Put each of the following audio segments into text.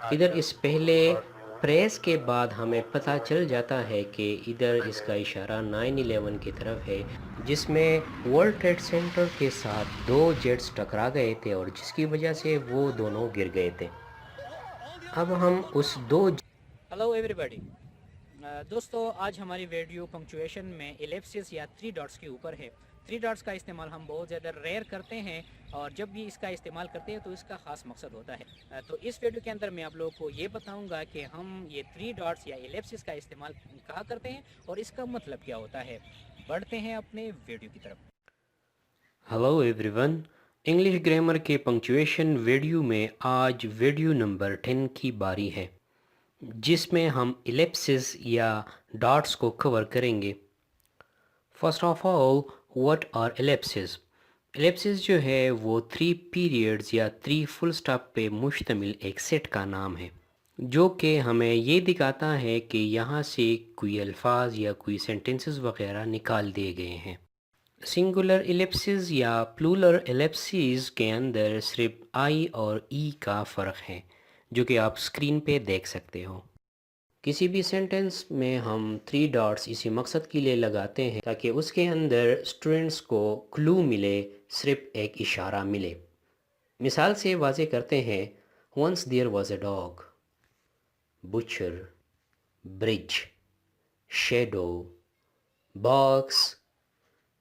ادھر اس پہلے پریس کے بعد ہمیں پتہ چل جاتا ہے کہ ادھر اس کا اشارہ 9/11 کی طرف ہے، جس میں ورلڈ ٹریڈ سینٹر کے ساتھ دو جیٹس ٹکرا گئے تھے اور جس کی وجہ سے وہ دونوں گر گئے تھے۔ اب ہم اس دو ہلو ایوری باڈی، دوستو آج ہماری ویڈیو پنکچویشن میں ایلیپسس یا 3 ڈاٹس کے اوپر ہے۔ 3 ڈاٹس کا استعمال ہم بہت زیادہ ریئر کرتے ہیں، اور جب بھی اس کا استعمال کرتے ہیں تو اس کا خاص مقصد ہوتا ہے۔ تو اس ویڈیو کے اندر میں آپ لوگوں کو یہ بتاؤں گا کہ ہم یہ 3 ڈاٹس یا ایلیپسس کا استعمال کہاں کرتے ہیں اور اس کا مطلب کیا ہوتا ہے۔ بڑھتے ہیں اپنے ویڈیو کی طرف۔ Hello every one, English grammar کے پنکچویشن ویڈیو میں آج ویڈیو نمبر 10 کی باری ہے، جس میں ہم ایلیپسز یا ڈاٹس کو کور کریں گے۔ First of all, what are ellipses? Ellipses جو ہے وہ 3 پیریڈز یا 3 فل سٹاپ پہ مشتمل ایک سیٹ کا نام ہے، جو کہ ہمیں یہ دکھاتا ہے کہ یہاں سے کوئی الفاظ یا کوئی سینٹنسز وغیرہ نکال دیے گئے ہیں۔ سنگولر ایلیپسز یا پلورل ایلیپسز کے اندر صرف آئی اور ای کا فرق ہے، جو کہ آپ اسکرین پہ دیکھ سکتے ہو۔ کسی بھی سینٹنس میں ہم 3 ڈاٹس اسی مقصد کے لیے لگاتے ہیں تاکہ اس کے اندر اسٹوڈنٹس کو کلو ملے، صرف ایک اشارہ ملے۔ مثال سے واضح کرتے ہیں: once there was a dog، butcher، bridge، shadow، box،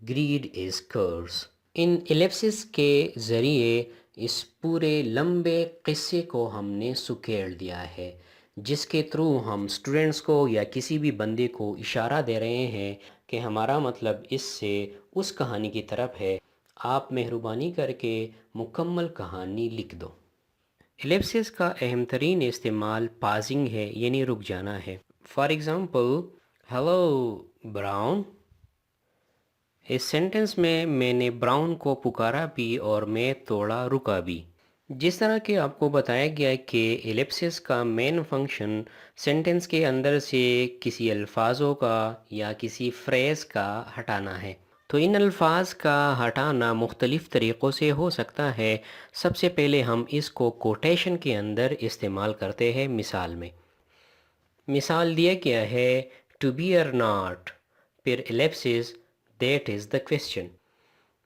greed is curse۔ ان ایلیپسز کے ذریعے اس پورے لمبے قصے کو ہم نے سکیڑ دیا ہے، جس کے تھرو ہم اسٹوڈنٹس کو یا کسی بھی بندے کو اشارہ دے رہے ہیں کہ ہمارا مطلب اس سے اس کہانی کی طرف ہے، آپ مہربانی کر کے مکمل کہانی لکھ دو۔ ایلیپسز کا اہم ترین استعمال پازنگ ہے، یعنی رک جانا ہے۔ For example, hello brown. اس سینٹنس میں نے براؤن کو پکارا بھی اور میں تھوڑا رکا بھی۔ جس طرح کہ آپ کو بتایا گیا ہے کہ ایلیپسس کا مین فنکشن سینٹنس کے اندر سے کسی الفاظوں کا یا کسی فریز کا ہٹانا ہے، تو ان الفاظ کا ہٹانا مختلف طریقوں سے ہو سکتا ہے۔ سب سے پہلے ہم اس کو کوٹیشن کے اندر استعمال کرتے ہیں۔ مثال میں مثال دیا گیا ہے ٹو بی اور ناٹ، پھر ایلیپسس دیٹ از دا کویسچن۔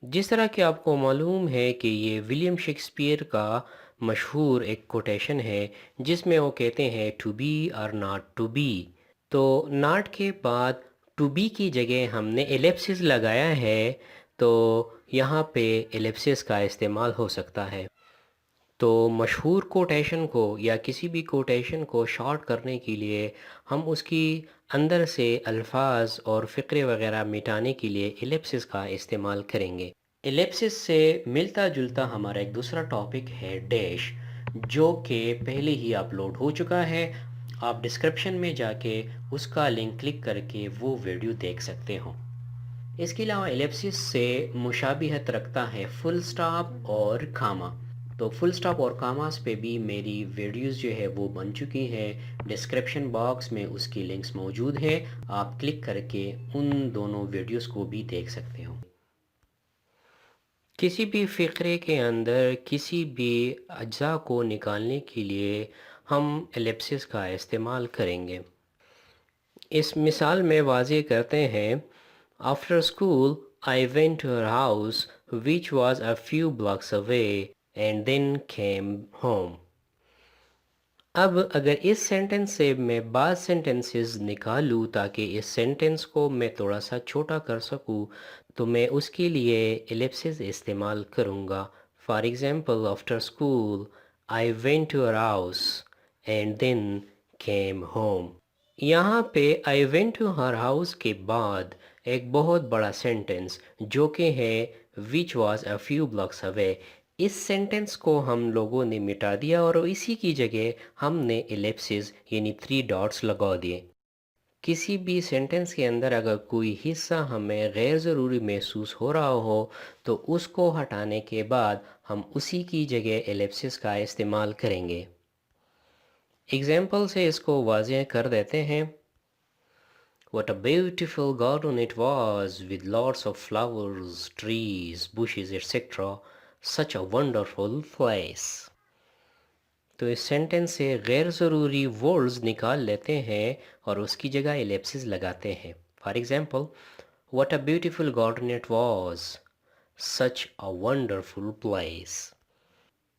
جس طرح کہ آپ کو معلوم ہے کہ یہ ولیم شیکسپیئر کا مشہور ایک کوٹیشن ہے، جس میں وہ کہتے ہیں ٹو بی اور ناٹ ٹو بی، تو ناٹ کے بعد ٹو بی کی جگہ ہم نے ایلیپسس لگایا ہے، تو یہاں پہ ایلیپسس کا استعمال ہو سکتا ہے۔ تو مشہور کوٹیشن کو یا کسی بھی کوٹیشن کو شارٹ کرنے کے لیے ہم اس کی اندر سے الفاظ اور فقرے وغیرہ مٹانے کے لیے ایلیپسس کا استعمال کریں گے۔ ایلیپسس سے ملتا جلتا ہمارا ایک دوسرا ٹاپک ہے ڈیش، جو کہ پہلے ہی اپلوڈ ہو چکا ہے۔ آپ ڈسکرپشن میں جا کے اس کا لنک کلک کر کے وہ ویڈیو دیکھ سکتے ہو۔ اس کے علاوہ ایلیپسس سے مشابہت رکھتا ہے فل سٹاپ اور کاما۔ تو فل سٹاپ اور کاماز پہ بھی میری ویڈیوز جو ہے وہ بن چکی ہیں، ڈسکرپشن باکس میں اس کی لنکس موجود ہے، آپ کلک کر کے ان دونوں ویڈیوز کو بھی دیکھ سکتے ہو۔ کسی بھی فقرے کے اندر کسی بھی اجزاء کو نکالنے کے لیے ہم ایلیپسس کا استعمال کریں گے۔ اس مثال میں واضح کرتے ہیں After school, I went to her house, which was a few blocks away, and then came home۔ اب اگر اس سینٹنس سے میں بعض سینٹنسز نکالوں تاکہ اس سینٹنس کو میں تھوڑا سا چھوٹا کر سکوں، تو میں اس کے لیے ایلیپسز استعمال کروں گا۔ For example, After school, I went to her house, and then came home۔ یہاں پہ I went to her house کے بعد ایک بہت بڑا سینٹنس جو کہ ہے which was a few blocks away، اس سینٹنس کو ہم لوگوں نے مٹا دیا اور اسی کی جگہ ہم نے ایلیپسز یعنی 3 ڈاٹس لگا دیے۔ کسی بھی سینٹنس کے اندر اگر کوئی حصہ ہمیں غیر ضروری محسوس ہو رہا ہو تو اس کو ہٹانے کے بعد ہم اسی کی جگہ ایلیپسز کا استعمال کریں گے۔ ایگزامپل سے اس کو واضح کر دیتے ہیں۔ What a beautiful garden it was, with lots of flowers, trees, bushes, etc. Such a wonderful place۔ تو اس سینٹنس سے غیر ضروری ورڈز نکال لیتے ہیں اور اس کی جگہ ایلیپسز لگاتے ہیں. For example, what a beautiful garden it was, such a wonderful place.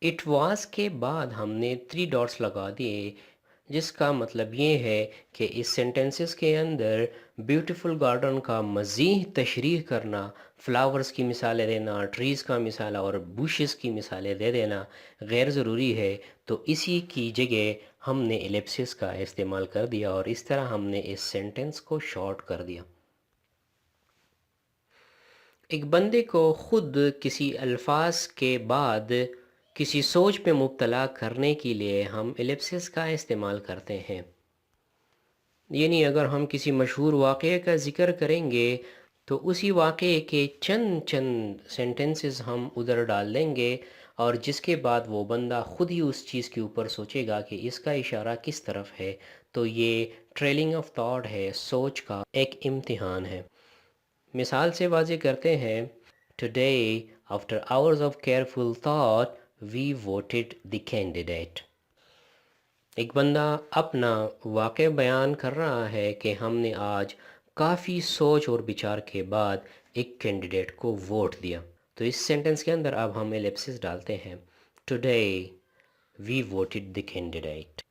It was کے بعد ہم نے 3 ڈاٹس لگا دیے، جس کا مطلب یہ ہے کہ اس سینٹنسز کے اندر بیوٹیفل گارڈن کا مزید تشریح کرنا، فلاورز کی مثالیں دینا، ٹریز کا مثال اور بوشز کی مثالیں دے دینا غیر ضروری ہے. تو اسی کی جگہ ہم نے ایلیپسس کا استعمال کر دیا اور اس طرح ہم نے اس سینٹنس کو شارٹ کر دیا. ایک بندے کو خود کسی الفاظ کے بعد کسی سوچ پہ مبتلا کرنے کے لیے ہم ایلیپسس کا استعمال کرتے ہیں. یعنی اگر ہم کسی مشہور واقعے کا ذکر کریں گے تو اسی واقعے کے چند سینٹنسز ہم ادھر ڈال دیں گے، اور جس کے بعد وہ بندہ خود ہی اس چیز کے اوپر سوچے گا کہ اس کا اشارہ کس طرف ہے. تو یہ ٹریلنگ آف تھاٹ ہے، سوچ کا ایک امتحان ہے. مثال سے واضح کرتے ہیں، Today, after hours of careful thought, we voted the candidate. ایک بندہ اپنا واقع بیان کر رہا ہے کہ ہم نے آج کافی سوچ اور بچار کے بعد ایک کینڈیڈیٹ کو ووٹ دیا. تو اس سینٹنس کے اندر اب ہم ایلیپسس ڈالتے ہیں، Today, we voted the candidate.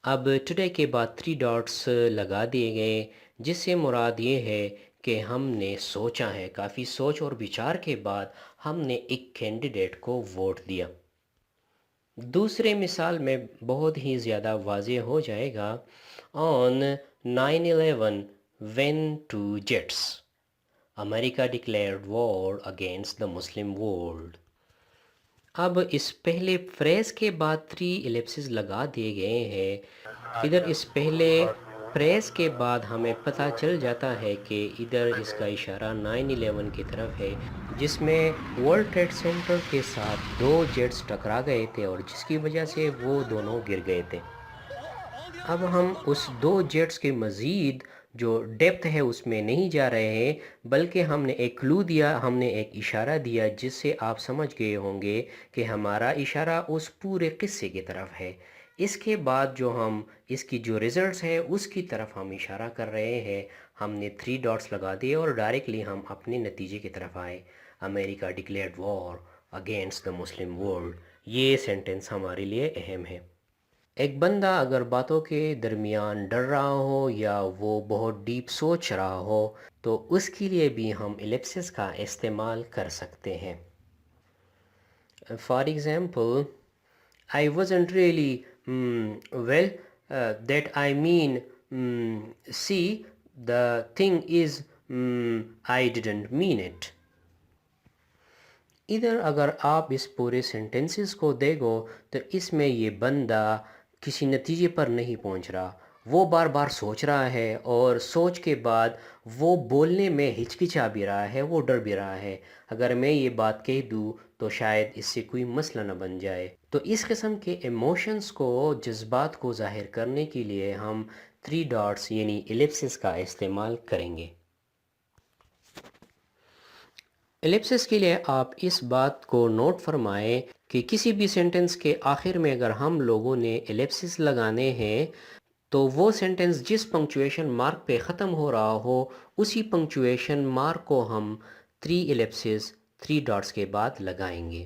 اب ٹوڈے کے بعد 3 ڈاٹس لگا دیے گئے، جس سے مراد یہ ہے کہ ہم نے سوچا ہے، کافی سوچ اور بچار کے بعد ہم نے ایک کینڈیڈیٹ کو ووٹ دیا. دوسرے مثال میں بہت ہی زیادہ واضح ہو جائے گا. آن 9/11 when 2 jets America declared war against the Muslim world. اب اس پہلے فریز کے بعد 3 ایلیپسز لگا دیے گئے ہیں. ادھر اس پہلے فریز کے بعد ہمیں پتہ چل جاتا ہے کہ ادھر اس کا اشارہ 9/11 کی طرف ہے، جس میں ورلڈ ٹریڈ سینٹر کے ساتھ 2 جیٹس ٹکرا گئے تھے اور جس کی وجہ سے وہ دونوں گر گئے تھے. اب ہم اس 2 جیٹس کے مزید جو ڈیپتھ ہے اس میں نہیں جا رہے ہیں، بلکہ ہم نے ایک کلو دیا، ہم نے ایک اشارہ دیا، جس سے آپ سمجھ گئے ہوں گے کہ ہمارا اشارہ اس پورے قصے کی طرف ہے. اس کے بعد جو ہم اس کی جو ریزلٹس ہے اس کی طرف ہم اشارہ کر رہے ہیں. ہم نے 3 ڈاٹس لگا دیے اور ڈائریکٹلی ہم اپنے نتیجے کی طرف آئے، America declared war against the Muslim world. یہ سینٹنس ہمارے لیے اہم ہے. ایک بندہ اگر باتوں کے درمیان ڈر رہا ہو یا وہ بہت ڈیپ سوچ رہا ہو تو اس کے لیے بھی ہم ایلیپسس کا استعمال کر سکتے ہیں. For example, I wasn't really well, that I mean, see, the thing is, I didn't mean it. ادھر اگر آپ اس پورے سینٹنسز کو دیکھو تو اس میں یہ بندہ کسی نتیجے پر نہیں پہنچ رہا، وہ بار بار سوچ رہا ہے اور سوچ کے بعد وہ بولنے میں ہچکچا بھی رہا ہے، وہ ڈر بھی رہا ہے. اگر میں یہ بات کہہ دوں تو شاید اس سے کوئی مسئلہ نہ بن جائے. تو اس قسم کے ایموشنز کو، جذبات کو ظاہر کرنے کے لیے ہم 3 ڈاٹس یعنی ایلیپسس کا استعمال کریں گے. ایلیپسس کے لیے آپ اس بات کو نوٹ فرمائیں کہ کسی بھی سینٹنس کے آخر میں اگر ہم لوگوں نے ایلیپسس لگانے ہیں تو وہ سینٹنس جس پنکچویشن مارک پہ ختم ہو رہا ہو اسی پنکچویشن مارک کو ہم 3 ایلیپسس 3 ڈاٹس کے بعد لگائیں گے.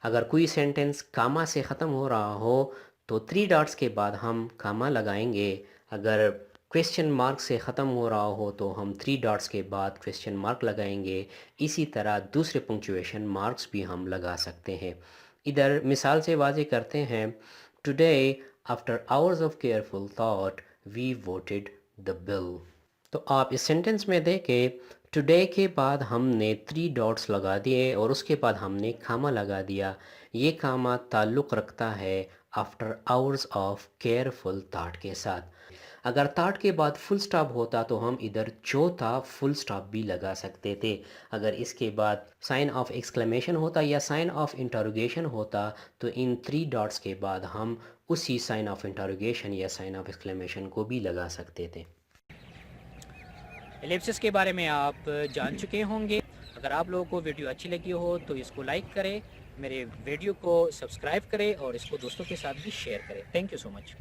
اگر کوئی سینٹنس کاما سے ختم ہو رہا ہو تو 3 ڈاٹس کے بعد ہم کاما لگائیں گے. اگر کویسچن مارک سے ختم ہو رہا ہو تو ہم 3 ڈاٹس کے بعد کویسچن مارک لگائیں گے. اسی طرح دوسرے پنکچویشن مارکس بھی ہم لگا سکتے ہیں. ادھر مثال سے واضح کرتے ہیں، Today, after hours of careful thought, we voted the bill. تو آپ اس سینٹنس میں دیکھیں، ٹوڈے کے بعد ہم نے 3 ڈاٹس لگا دیے اور اس کے بعد ہم نے کاما لگا دیا. یہ کاما تعلق رکھتا ہے after hours of careful thought کے ساتھ. اگر تھاٹ کے بعد فل سٹاپ ہوتا تو ہم ادھر چوتھا فل سٹاپ بھی لگا سکتے تھے. اگر اس کے بعد سائن آف ایکسکلیمیشن ہوتا یا سائن آف انٹروگیشن ہوتا تو ان 3 ڈاٹس کے بعد ہم اسی سائن آف انٹروگیشن یا سائن آف ایکسکلیمیشن کو بھی لگا سکتے تھے. ایلیپسس کے بارے میں آپ جان چکے ہوں گے. اگر آپ لوگوں کو ویڈیو اچھی لگی ہو تو اس کو لائک کریں میرے ویڈیو کو سبسکرائب کریں اور اس کو دوستوں کے ساتھ بھی شیئر کریں. Thank you so much.